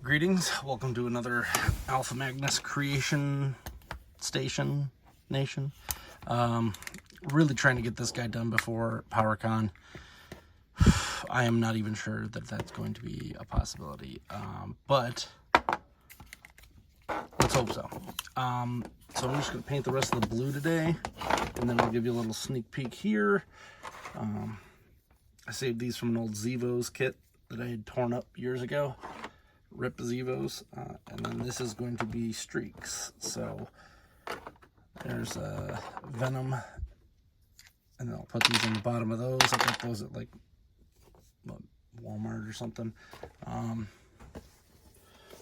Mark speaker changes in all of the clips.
Speaker 1: Greetings, welcome to another Alpha Magnus creation station nation. Really trying to get this guy done before PowerCon. I am not even sure that that's going to be a possibility, but let's hope so. So I'm just going to paint the rest of the blue today, and then I'll give you a little sneak peek here. I saved these from an old Zevos kit that I had torn up years ago. Rip Zevos, and then this is going to be streaks. So there's Venom, and then I'll put these in the bottom of those. I got those at like Walmart or something.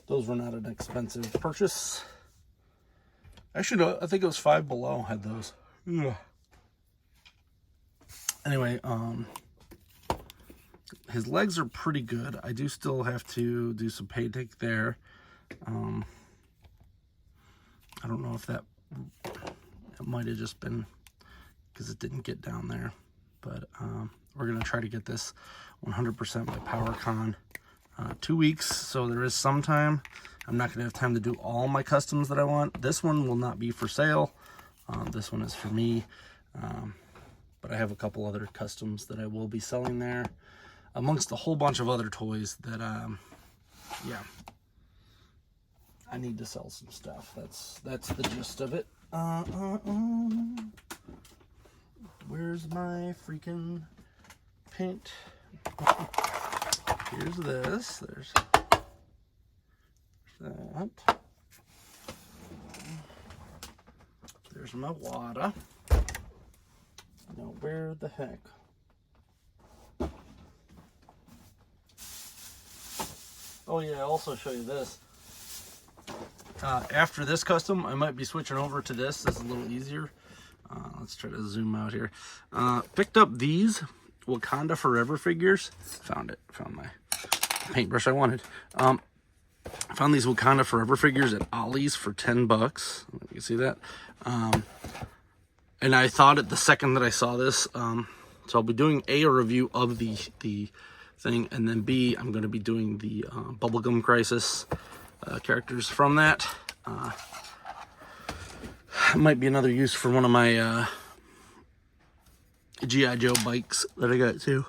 Speaker 1: Those were not an expensive purchase. Actually, no, I think it was Five Below had those. Yeah. Anyway, his legs are pretty good. I do still have to do some painting there. I don't know if it might have just been because it didn't get down there. But we're going to try to get this 100% by PowerCon. 2 weeks, so there is some time. I'm not going to have time to do all my customs that I want. This one will not be for sale. This one is for me. But I have a couple other customs that I will be selling there, amongst a whole bunch of other toys that, yeah, I need to sell some stuff. That's the gist of it. Where's my freaking paint? Here's this. There's that. There's my water. Now, where the heck? Oh yeah, I'll also show you this. After this custom, I might be switching over to this. This is a little easier. Let's try to zoom out here. Picked up these Wakanda Forever figures. Found my paintbrush I wanted. Found these Wakanda Forever figures at Ollie's for $10. You can see that. And I thought it the second that I saw this. So I'll be doing a review of the thing, and then B, I'm going to be doing the Bubblegum Crisis characters from that. Might be another use for one of my G.I. Joe bikes that I got too.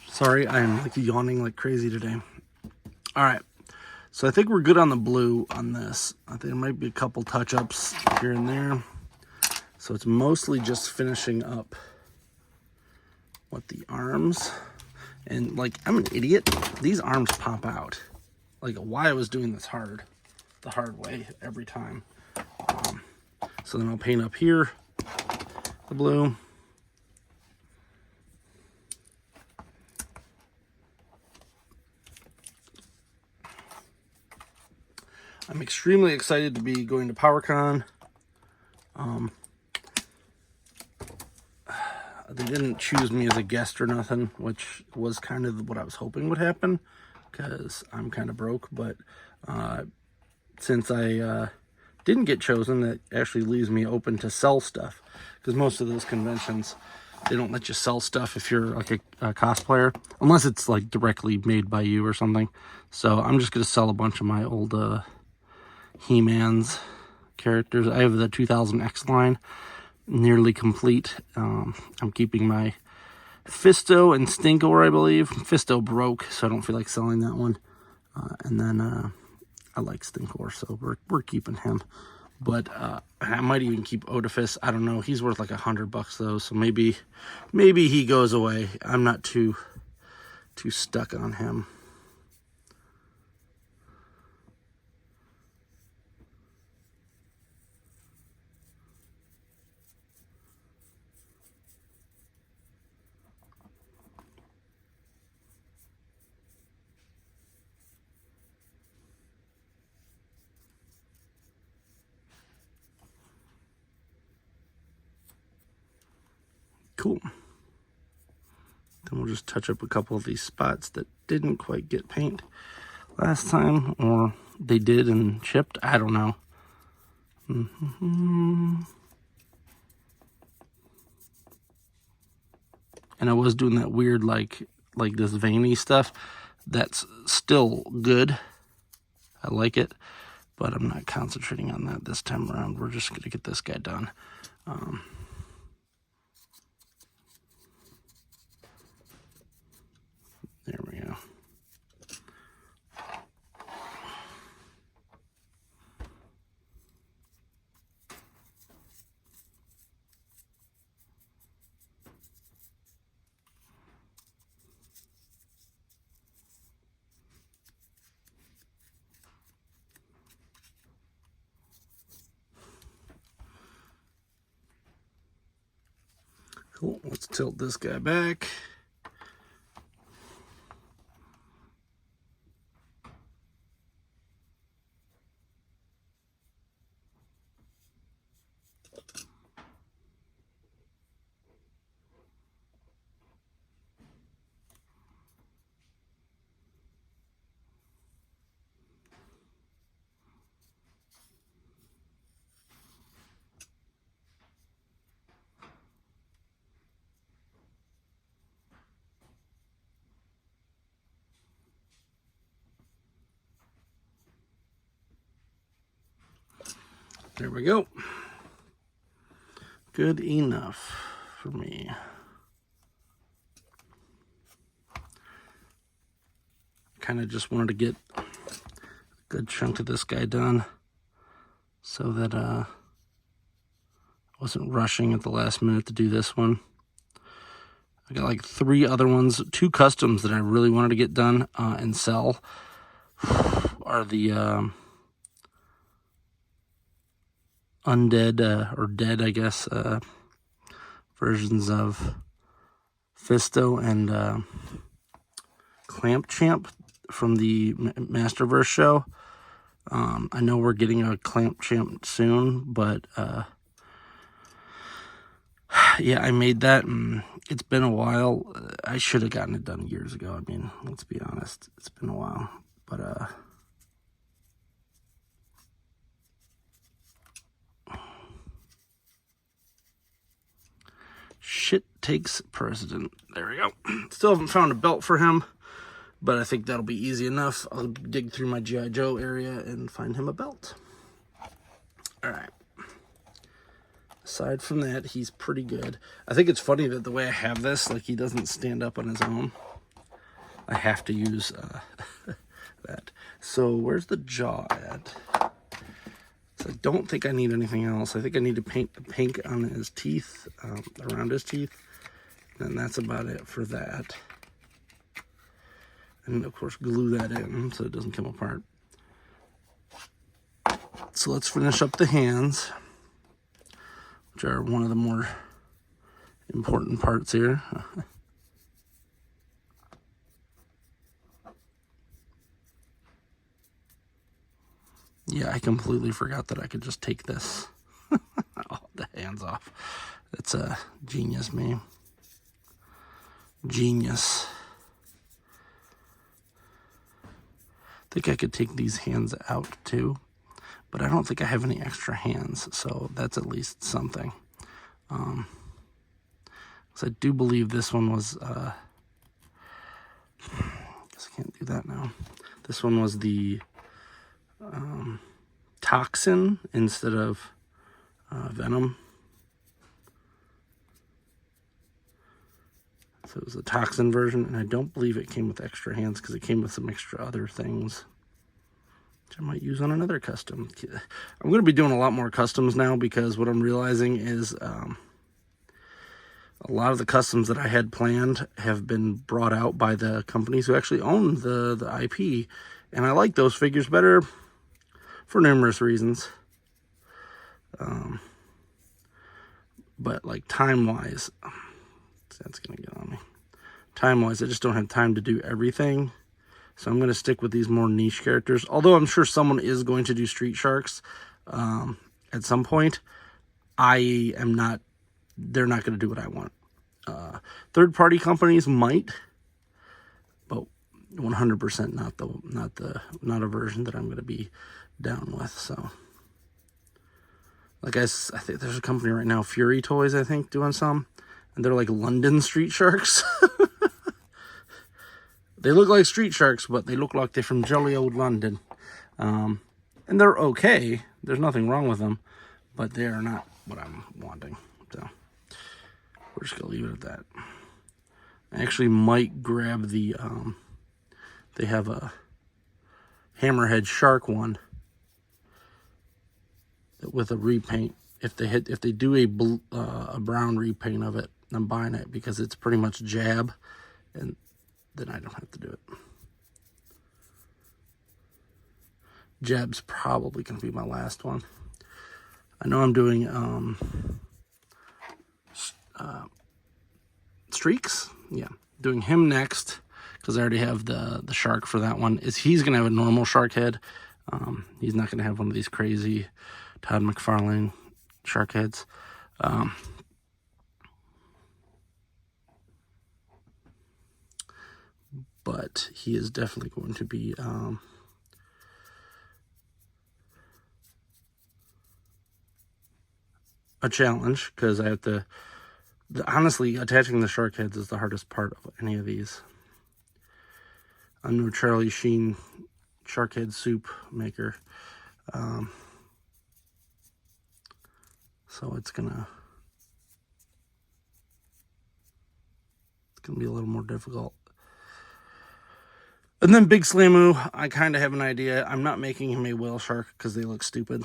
Speaker 1: Sorry, I am like yawning like crazy today. All right, so I think we're good on the blue on this. I think there might be a couple touch-ups here and there. So it's mostly just finishing up what the arms. And like, I'm an idiot. These arms pop out. Like, why I was doing this the hard way every time. So then I'll paint up here the blue. I'm extremely excited to be going to PowerCon. They didn't choose me as a guest or nothing, which was kind of what I was hoping would happen, because I'm kind of broke. But since I didn't get chosen, that actually leaves me open to sell stuff, because most of those conventions, they don't let you sell stuff if you're like a cosplayer, unless it's like directly made by you or something. So I'm just going to sell a bunch of my old He-Man's characters. I have the 2000X line nearly complete. I'm keeping my Fisto and Stinkor, I believe. Fisto broke, so I don't feel like selling that one. And then I like Stinkor, so we're keeping him. But I might even keep Otifus. I don't know. He's worth like $100 though, so maybe he goes away. I'm not too stuck on him. Cool. Then we'll just touch up a couple of these spots that didn't quite get paint last time, or they did and chipped. I don't know. And I was doing that weird like this veiny stuff. That's still good. I like it, but I'm not concentrating on that this time around. We're just going to get this guy done. There we go. Cool, let's tilt this guy back. There we go. Good enough for me. Kind of just wanted to get a good chunk of this guy done so that I wasn't rushing at the last minute to do this one. I got like 3 other ones, 2 customs that I really wanted to get done and sell are the undead or dead, I guess, versions of Fisto and Clamp Champ from the Masterverse show. I know we're getting a Clamp Champ soon, but yeah, I made that, and it's been a while. I should have gotten it done years ago. I mean, let's be honest, it's been a while, but shit takes precedent. There we go. Still haven't found a belt for him, but I think that'll be easy enough. I'll dig through my G.I. Joe area and find him a belt. All right. Aside from that, he's pretty good. I think it's funny that the way I have this, like, he doesn't stand up on his own. I have to use that. So where's the jaw at? So I don't think I need anything else. I think I need to paint the pink on his teeth, around his teeth. And that's about it for that. And of course glue that in so it doesn't come apart. So let's finish up the hands, which are one of the more important parts here. Yeah, I completely forgot that I could just take this, the hands off. That's a genius, me. Genius. I think I could take these hands out too, but I don't think I have any extra hands, so that's at least something. So I do believe this one was, I guess I can't do that now. This one was the toxin instead of venom. So it was the toxin version, and I don't believe it came with extra hands because it came with some extra other things, which I might use on another custom. I'm going to be doing a lot more customs now because what I'm realizing is a lot of the customs that I had planned have been brought out by the companies who actually own the IP, and I like those figures better for numerous reasons. But like time-wise, that's going to get on me. Time-wise, I just don't have time to do everything. So I'm going to stick with these more niche characters. Although I'm sure someone is going to do Street Sharks at some point. I am not, they're not going to do what I want. Third-party companies might, but 100% not a version that I'm going to be down with. So, like I think there's a company right now, Fury Toys, I think, doing some, and they're like London Street Sharks. They look like street sharks, but they look like they're from jolly old London. And they're okay. There's nothing wrong with them, but they are not what I'm wanting. So we're just gonna leave it at that. I actually might grab the, they have a hammerhead shark one with a repaint. If they do a brown repaint of it, I'm buying it because it's pretty much jab, and then I don't have to do it. Jab's probably gonna be my last one. I know I'm doing streaks. Yeah, doing him next because I already have the shark for that one. He's gonna have a normal shark head. He's not gonna have one of these crazy Todd McFarlane shark heads. But he is definitely going to be a challenge because I have to. Honestly, attaching the shark heads is the hardest part of any of these. I'm no Charlie Sheen shark head soup maker, so it's gonna be a little more difficult. And then Big Slamu, I kind of have an idea. I'm not making him a whale shark because they look stupid.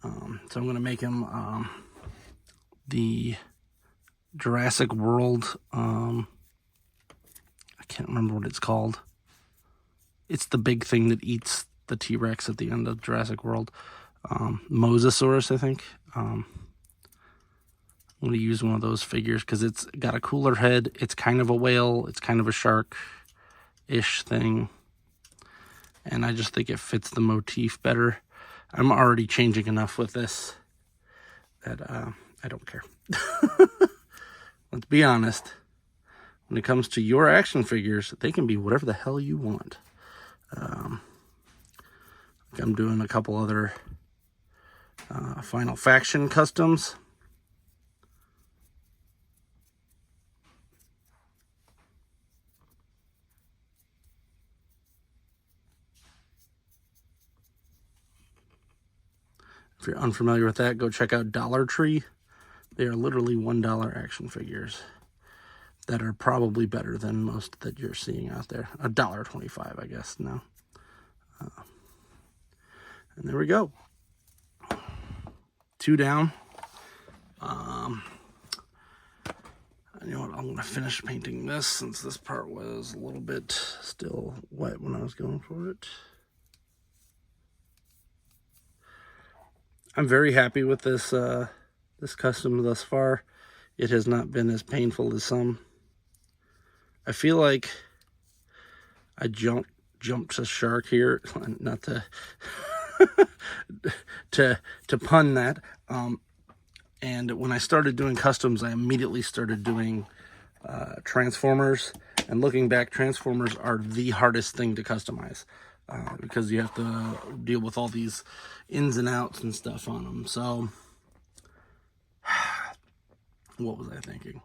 Speaker 1: So I'm going to make him the Jurassic World. I can't remember what it's called. It's the big thing that eats the T-Rex at the end of Jurassic World. Mosasaurus, I think. I'm going to use one of those figures because it's got a cooler head. It's kind of a whale. It's kind of a shark-ish thing. And I just think it fits the motif better. I'm already changing enough with this that I don't care. Let's be honest. When it comes to your action figures, they can be whatever the hell you want. I'm doing a couple other Final Faction customs. If you're unfamiliar with that, go check out Dollar Tree. They are literally $1 action figures that are probably better than most that you're seeing out there. $1.25, I guess, now. And there we go. 2 down. You know what? I'm going to finish painting this since this part was a little bit still wet when I was going for it. I'm very happy with this this custom thus far. It has not been as painful as some. I feel like I jumped a shark here, not to to pun that. And when I started doing customs, I immediately started doing Transformers. And looking back, Transformers are the hardest thing to customize. Because you have to deal with all these ins and outs and stuff on them. So, what was I thinking?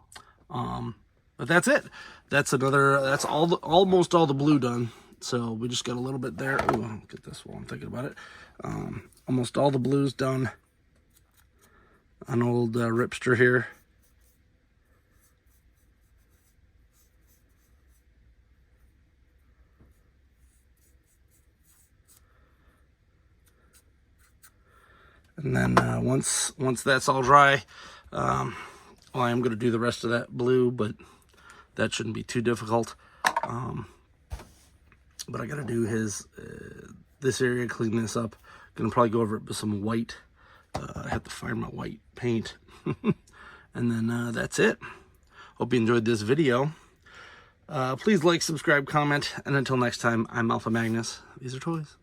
Speaker 1: But that's it. That's almost all the blue done. So we just got a little bit there. Ooh, I'll get this while I'm thinking about it. Almost all the blues done. An old Ripster here. And then once that's all dry, well, I am going to do the rest of that blue, but that shouldn't be too difficult. But I got to do his this area, clean this up. Going to probably go over it with some white. I have to find my white paint. And then that's it. Hope you enjoyed this video. Please like, subscribe, comment, and until next time, I'm Alpha Magnus. These are toys.